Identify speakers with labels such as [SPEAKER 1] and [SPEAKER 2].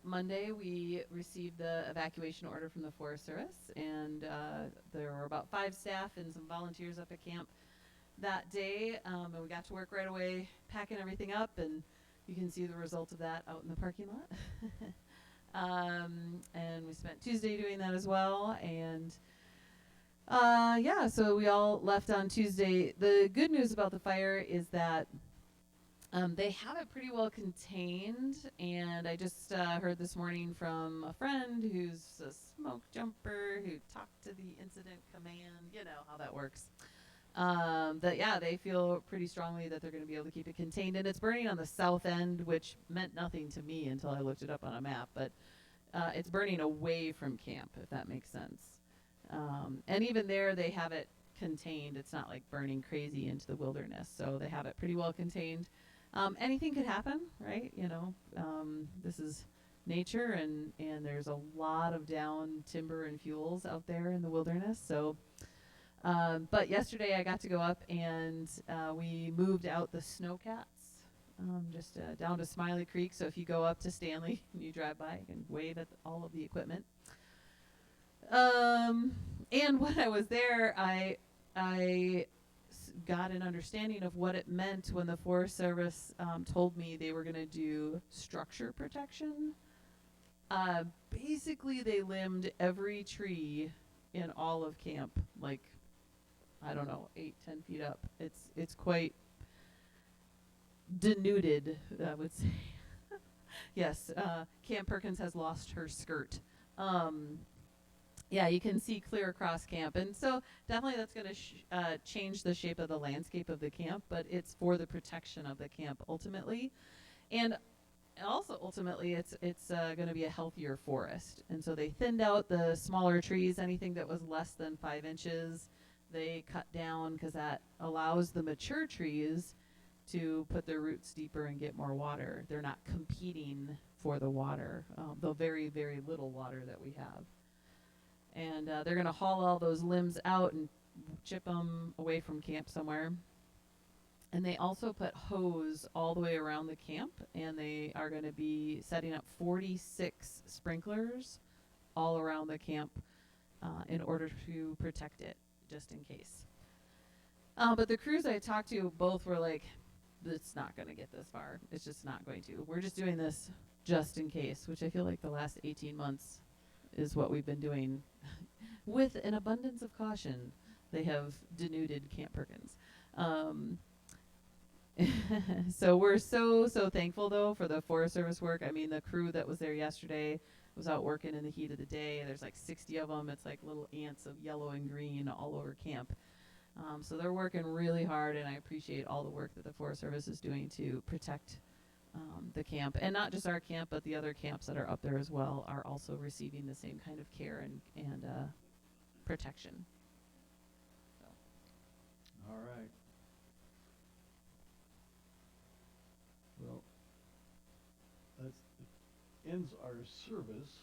[SPEAKER 1] Monday, we received the evacuation order from the Forest Service, and there were about 5 staff and some volunteers up at camp that day, and we got to work right away, packing everything up, and you can see the result of that out in the parking lot. And we spent Tuesday doing that as well, and yeah, so we all left on Tuesday. The good news about the fire is that they have it pretty well contained, and I just heard this morning from a friend who's a smoke jumper who talked to the incident command. You know how that works. That yeah, they feel pretty strongly that they're going to be able to keep it contained, and it's burning on the south end, which meant nothing to me until I looked it up on a map. But it's burning away from camp, if that makes sense. And even there, they have it contained. It's not like burning crazy into the wilderness, so they have it pretty well contained. Anything could happen, right? This is nature, and there's a lot of down timber and fuels out there in the wilderness. So, but yesterday I got to go up and we moved out the snowcats, just down to Smiley Creek. So if you go up to Stanley and you drive by, you can wave at all of the equipment. And when I was there, I got an understanding of what it meant when the Forest Service told me they were going to do structure protection. Basically, they limbed every tree in all of camp, like, I don't know, 8-10 feet up. It's quite denuded, I would say. Yes, Camp Perkins has lost her skirt. Yeah, you can see clear across camp. And so definitely that's going to change the shape of the landscape of the camp, but it's for the protection of the camp ultimately. And also ultimately it's going to be a healthier forest. And so they thinned out the smaller trees, anything that was less than 5 inches, they cut down because that allows the mature trees to put their roots deeper and get more water. They're not competing for the water, the very, very little water that we have. And they're going to haul all those limbs out and chip them away from camp somewhere. And they also put hose all the way around the camp, and they are going to be setting up 46 sprinklers all around the camp in order to protect it, just in case. But the crews I talked to both were like, it's not going to get this far. It's just not going to. We're just doing this just in case, which I feel like the last 18 months is what we've been doing. With an abundance of caution, they have denuded Camp Perkins. So we're so thankful, though, for the Forest Service work. I mean, the crew that was there yesterday was out working in the heat of the day. There's like 60 of them. It's like little ants of yellow and green all over camp. So they're working really hard, and I appreciate all the work that the Forest Service is doing to protect the camp. And not just our camp, but the other camps that are up there as well are also receiving the same kind of care and protection. So.
[SPEAKER 2] All right. Well, that ends our service.